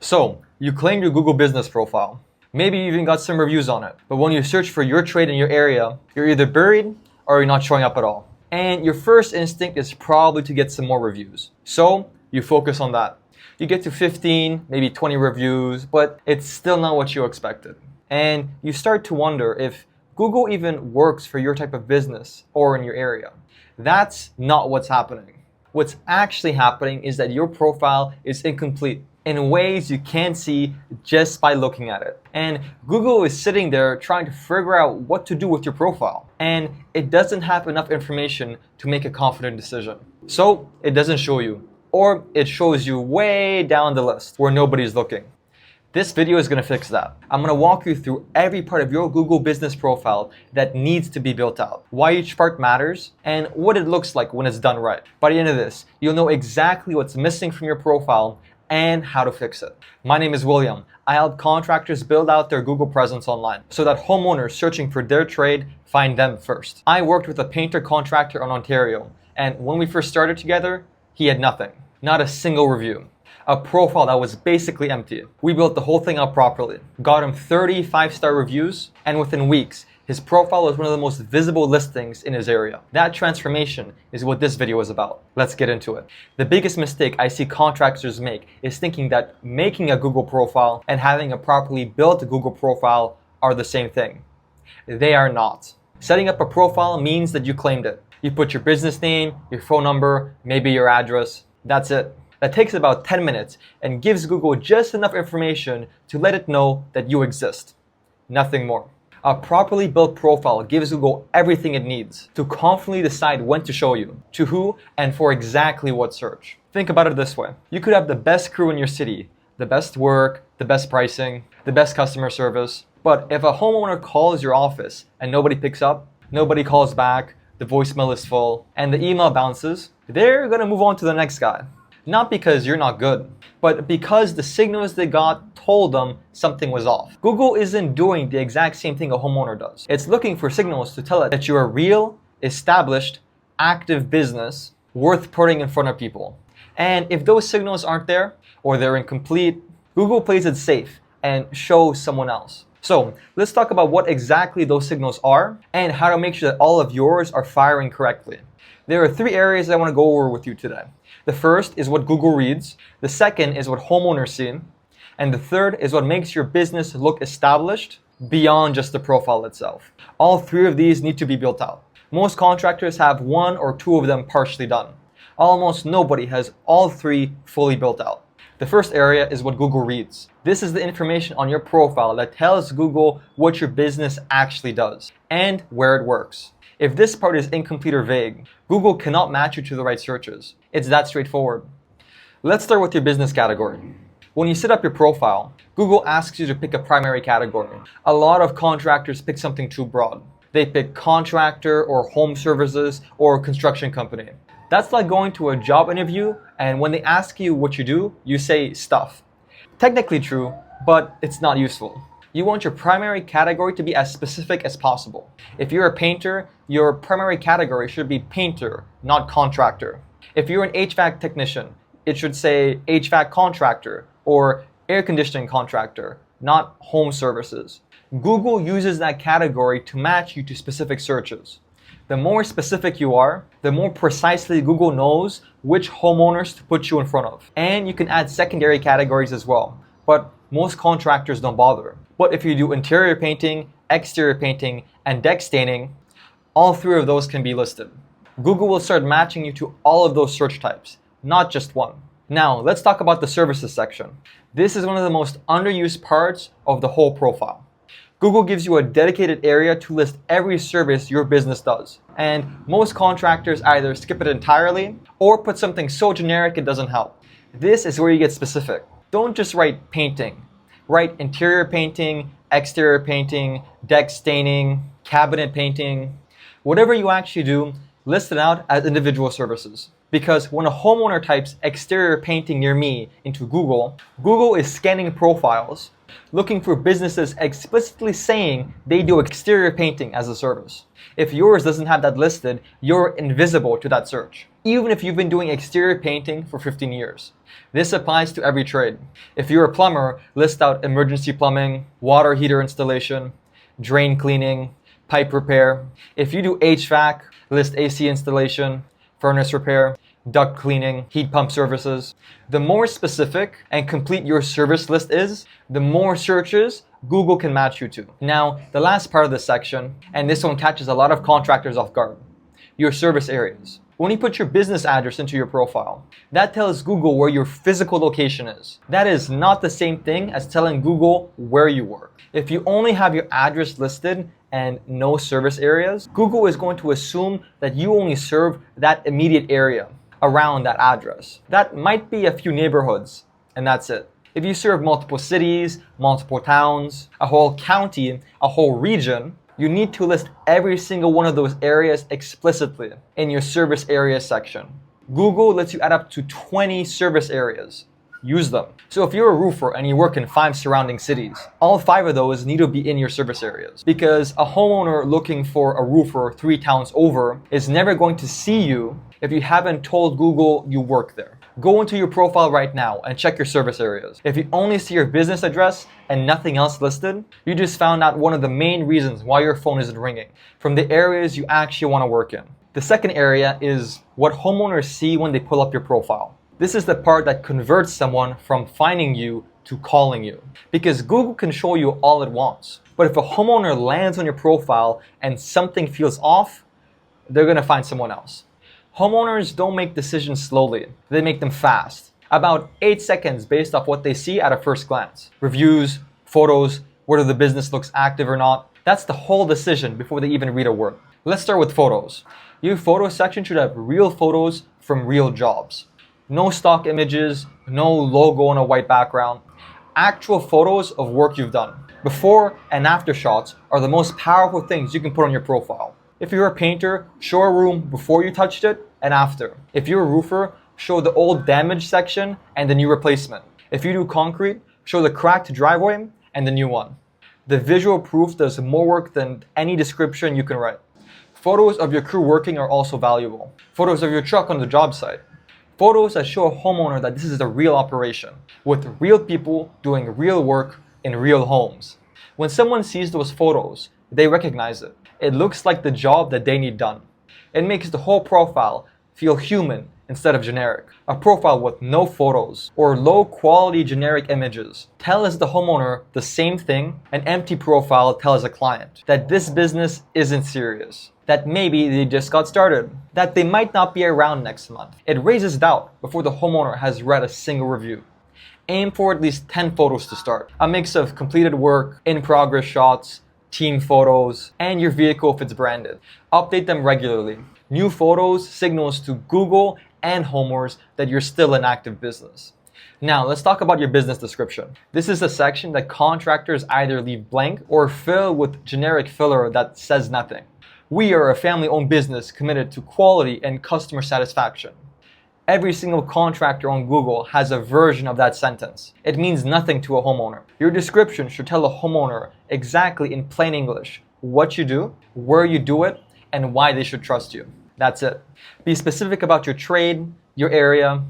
So, you claimed your Google business profile. Maybe you even got some reviews on it. But when you search for your trade in your area, you're either buried or you're not showing up at all. And your first instinct is probably to get some more reviews. So, you focus on that. You get to 15, maybe 20 reviews, but it's still not what you expected. And you start to wonder if Google even works for your type of business or in your area. That's not what's happening. What's actually happening is that your profile is incomplete in ways you can't see just by looking at it. And Google is sitting there trying to figure out what to do with your profile. And it doesn't have enough information to make a confident decision. So it doesn't show you, or it shows you way down the list where nobody's looking. This video is gonna fix that. I'm gonna walk you through every part of your Google business profile that needs to be built out, why each part matters, and what it looks like when it's done right. By the end of this, you'll know exactly what's missing from your profile and how to fix it. My name is William. I help contractors build out their Google presence online so that homeowners searching for their trade find them first. I worked with a painter contractor in Ontario, and when we first started together, he had nothing, not a single review. A profile that was basically empty. We built the whole thing up properly, got him 30 5-star reviews, and within weeks, his profile was one of the most visible listings in his area. That transformation is what this video is about. Let's get into it. The biggest mistake I see contractors make is thinking that making a Google profile and having a properly built Google profile are the same thing. They are not. Setting up a profile means that you claimed it. You put your business name, your phone number, maybe your address. That's it. That takes about 10 minutes and gives Google just enough information to let it know that you exist. Nothing more. A properly built profile gives Google everything it needs to confidently decide when to show you, to who, and for exactly what search. Think about it this way. You could have the best crew in your city, the best work, the best pricing, the best customer service. But if a homeowner calls your office and nobody picks up, nobody calls back, the voicemail is full, and the email bounces, they're gonna move on to the next guy. Not because you're not good, but because the signals they got told them something was off. Google isn't doing the exact same thing a homeowner does. It's looking for signals to tell it that you're a real, established, active business worth putting in front of people. And if those signals aren't there, or they're incomplete, Google plays it safe and shows someone else. So let's talk about what exactly those signals are and how to make sure that all of yours are firing correctly. There are 3 areas I want to go over with you today. The first is what Google reads, the second is what homeowners see, and the third is what makes your business look established beyond just the profile itself. All 3 of these need to be built out. Most contractors have 1 or 2 of them partially done. Almost nobody has all 3 fully built out. The first area is what Google reads. This is the information on your profile that tells Google what your business actually does and where it works. If this part is incomplete or vague, Google cannot match you to the right searches. It's that straightforward. Let's start with your business category. When you set up your profile, Google asks you to pick a primary category. A lot of contractors pick something too broad. They pick contractor or home services or construction company. That's like going to a job interview and when they ask you what you do, you say stuff. Technically true, but it's not useful. You want your primary category to be as specific as possible. If you're a painter, your primary category should be painter, not contractor. If you're an HVAC technician, it should say HVAC contractor or air conditioning contractor, not home services. Google uses that category to match you to specific searches. The more specific you are, the more precisely Google knows which homeowners to put you in front of. And you can add secondary categories as well, but most contractors don't bother. But if you do interior painting, exterior painting, and deck staining, all 3 of those can be listed. Google will start matching you to all of those search types, not just one. Now, let's talk about the services section. This is one of the most underused parts of the whole profile. Google gives you a dedicated area to list every service your business does. And most contractors either skip it entirely or put something so generic it doesn't help. This is where you get specific. Don't just write painting. Write interior painting, exterior painting, deck staining, cabinet painting. Whatever you actually do, list it out as individual services. Because when a homeowner types exterior painting near me into Google, Google is scanning profiles, looking for businesses explicitly saying they do exterior painting as a service. If yours doesn't have that listed, you're invisible to that search, even if you've been doing exterior painting for 15 years. This applies to every trade. If you're a plumber, list out emergency plumbing, water heater installation, drain cleaning, pipe repair. If you do HVAC, list AC installation, furnace repair, duct cleaning, heat pump services. The more specific and complete your service list is, the more searches Google can match you to. Now, the last part of this section, and this one catches a lot of contractors off guard, your service areas. When you put your business address into your profile, that tells Google where your physical location is. That is not the same thing as telling Google where you work. If you only have your address listed and no service areas, Google is going to assume that you only serve that immediate area around that address. That might be a few neighborhoods, and that's it. If you serve multiple cities, multiple towns, a whole county, a whole region, you need to list every single one of those areas explicitly in your service area section. Google lets you add up to 20 service areas. Use them. So if you're a roofer and you work in 5 surrounding cities, all 5 of those need to be in your service areas, because a homeowner looking for a roofer 3 towns over is never going to see you if you haven't told Google you work there. Go into your profile right now and check your service areas. If you only see your business address and nothing else listed, you just found out one of the main reasons why your phone isn't ringing, from the areas you actually want to work in. The second area is what homeowners see when they pull up your profile. This is the part that converts someone from finding you to calling you, because Google can show you all it wants. But if a homeowner lands on your profile and something feels off, they're going to find someone else. Homeowners don't make decisions slowly, they make them fast. About 8 seconds based off what they see at a first glance. Reviews, photos, whether the business looks active or not. That's the whole decision before they even read a word. Let's start with photos. Your photo section should have real photos from real jobs. No stock images, no logo on a white background. Actual photos of work you've done. Before and after shots are the most powerful things you can put on your profile. If you're a painter, show a room before you touched it and after. If you're a roofer, show the old damaged section and the new replacement. If you do concrete, show the cracked driveway and the new one. The visual proof does more work than any description you can write. Photos of your crew working are also valuable. Photos of your truck on the job site. Photos that show a homeowner that this is a real operation, with real people doing real work in real homes. When someone sees those photos, they recognize it. It looks like the job that they need done. It makes the whole profile feel human instead of generic. A profile with no photos or low quality generic images tells the homeowner the same thing an empty profile tells a client, that this business isn't serious, that maybe they just got started, that they might not be around next month. It raises doubt before the homeowner has read a single review. Aim for at least 10 photos to start. A mix of completed work, in-progress shots, team photos, and your vehicle if it's branded. Update them regularly. New photos signals to Google and homeowners that you're still an active business. Now, let's talk about your business description. This is a section that contractors either leave blank or fill with generic filler that says nothing. We are a family-owned business committed to quality and customer satisfaction. Every single contractor on Google has a version of that sentence. It means nothing to a homeowner. Your description should tell a homeowner exactly in plain English what you do, where you do it, and why they should trust you. That's it. Be specific about your trade, your area,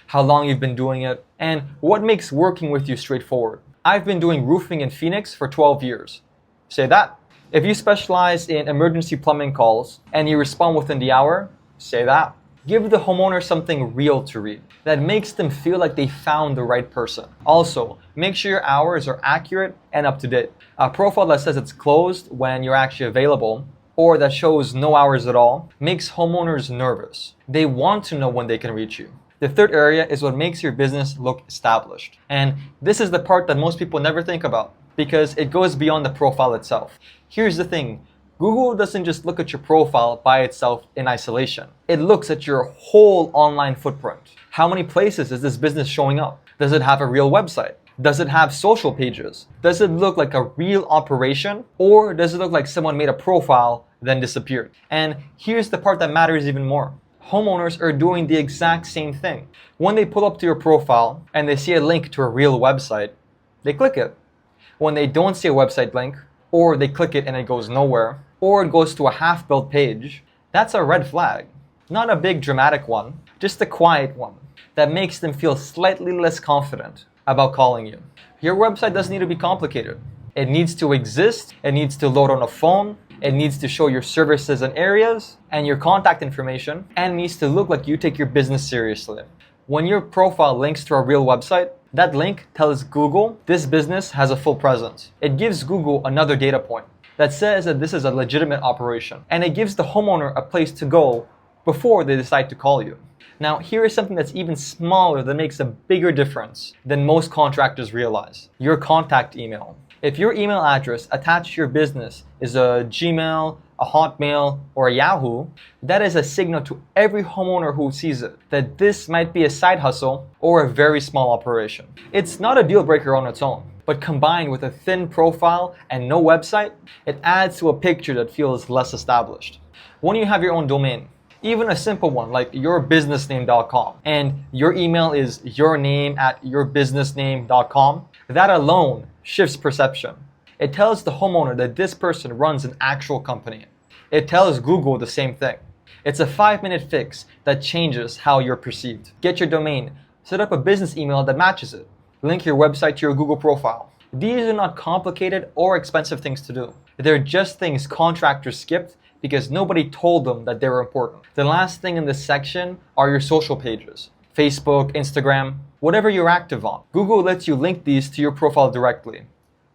how long you've been doing it, and what makes working with you straightforward. I've been doing roofing in Phoenix for 12 years. Say that. If you specialize in emergency plumbing calls and you respond within the hour, say that. Give the homeowner something real to read that makes them feel like they found the right person. Also, make sure your hours are accurate and up to date. A profile that says it's closed when you're actually available, or that shows no hours at all, makes homeowners nervous. They want to know when they can reach you. The third area is what makes your business look established. And this is the part that most people never think about, because it goes beyond the profile itself. Here's the thing. Google doesn't just look at your profile by itself in isolation. It looks at your whole online footprint. How many places is this business showing up? Does it have a real website? Does it have social pages? Does it look like a real operation? Or does it look like someone made a profile then disappeared? And here's the part that matters even more. Homeowners are doing the exact same thing. When they pull up to your profile and they see a link to a real website, they click it. When they don't see a website link, or they click it and it goes nowhere, or it goes to a half-built page, that's a red flag. Not a big dramatic one, just a quiet one that makes them feel slightly less confident about calling you. Your website doesn't need to be complicated. It needs to exist, it needs to load on a phone, it needs to show your services and areas and your contact information, and it needs to look like you take your business seriously. When your profile links to a real website, that link tells Google this business has a full presence. It gives Google another data point that says that this is a legitimate operation, and it gives the homeowner a place to go before they decide to call you. Now, here is something that's even smaller that makes a bigger difference than most contractors realize. Your contact email. If your email address attached to your business is a Gmail, a Hotmail, or a Yahoo, that is a signal to every homeowner who sees it that this might be a side hustle or a very small operation. It's not a deal breaker on its own, but combined with a thin profile and no website, it adds to a picture that feels less established. When you have your own domain, even a simple one like yourbusinessname.com, and your email is yourname@yourbusinessname.com, that alone shifts perception. It tells the homeowner that this person runs an actual company. It tells Google the same thing. It's a 5-minute fix that changes how you're perceived. Get your domain, set up a business email that matches it, link your website to your Google profile. These are not complicated or expensive things to do. They're just things contractors skipped because nobody told them that they were important. The last thing in this section are your social pages. Facebook, Instagram, whatever you're active on. Google lets you link these to your profile directly.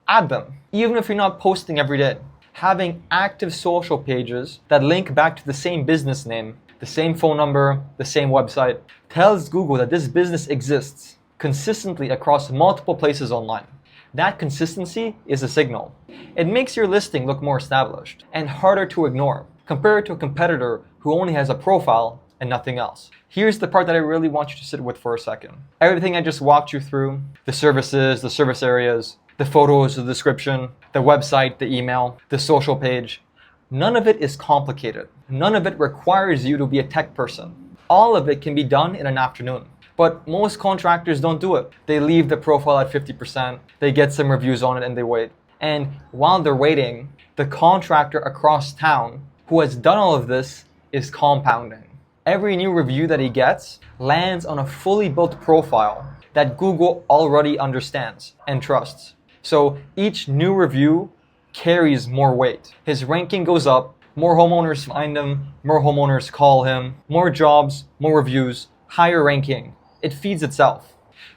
Add them, even if you're not posting every day. Having active social pages that link back to the same business name, the same phone number, the same website, tells Google that this business exists consistently across multiple places online. That consistency is a signal. It makes your listing look more established and harder to ignore compared to a competitor who only has a profile and nothing else. Here's the part that I really want you to sit with for a second. Everything I just walked you through, the services, the service areas, the photos, the description, the website, the email, the social page, none of it is complicated. None of it requires you to be a tech person. All of it can be done in an afternoon. But most contractors don't do it. They leave the profile at 50%, they get some reviews on it and they wait. And while they're waiting, the contractor across town who has done all of this is compounding. Every new review that he gets lands on a fully built profile that Google already understands and trusts. So each new review carries more weight. His ranking goes up, more homeowners find him, more homeowners call him, more jobs, more reviews, higher ranking. It feeds itself.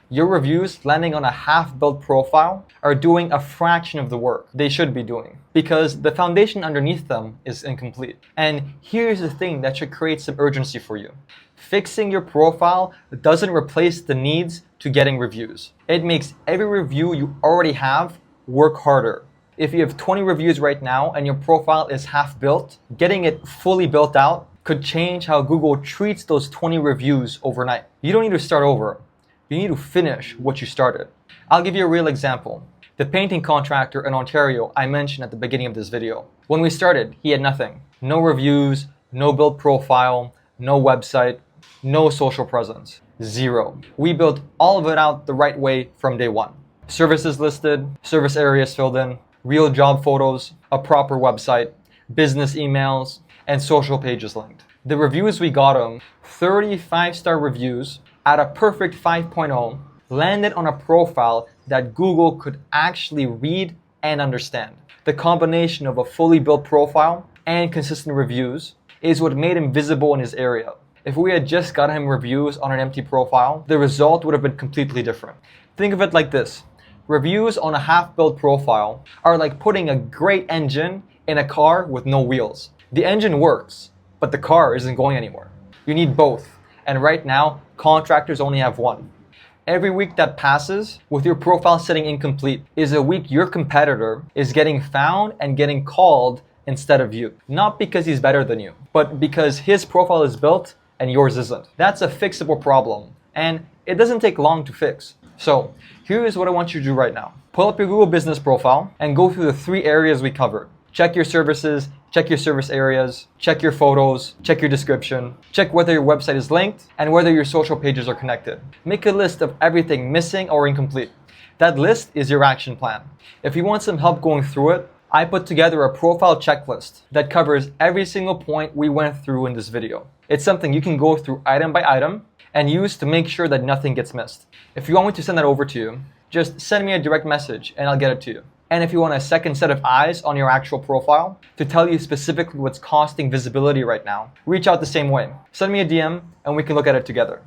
Your reviews landing on a half-built profile are doing a fraction of the work they should be doing because the foundation underneath them is incomplete. And here's the thing that should create some urgency for you. Fixing your profile doesn't replace the needs to getting reviews. It makes every review you already have work harder. If you have 20 reviews right now and your profile is half built, getting it fully built out could change how Google treats those 20 reviews overnight. You don't need to start over. You need to finish what you started. I'll give you a real example. The painting contractor in Ontario I mentioned at the beginning of this video. When we started, he had nothing. No reviews, no built profile, no website, no social presence. Zero. We built all of it out the right way from day one. Services listed, service areas filled in, real job photos, a proper website, business emails, and social pages linked. The reviews we got him, 35-star reviews at a perfect 5.0, landed on a profile that Google could actually read and understand. The combination of a fully built profile and consistent reviews is what made him visible in his area. If we had just got him reviews on an empty profile, the result would have been completely different. Think of it like this. Reviews on a half-built profile are like putting a great engine in a car with no wheels. The engine works, but the car isn't going anywhere. You need both. And right now, contractors only have one. Every week that passes with your profile sitting incomplete is a week your competitor is getting found and getting called instead of you. Not because he's better than you, but because his profile is built and yours isn't. That's a fixable problem, and it doesn't take long to fix. So here's what I want you to do right now. Pull up your Google Business profile and go through the 3 areas we covered. Check your services, check your service areas, check your photos, check your description, check whether your website is linked, and whether your social pages are connected. Make a list of everything missing or incomplete. That list is your action plan. If you want some help going through it, I put together a profile checklist that covers every single point we went through in this video. It's something you can go through item by item and use to make sure that nothing gets missed. If you want me to send that over to you, just send me a direct message and I'll get it to you. And if you want a second set of eyes on your actual profile to tell you specifically what's costing visibility right now, reach out the same way. Send me a DM and we can look at it together.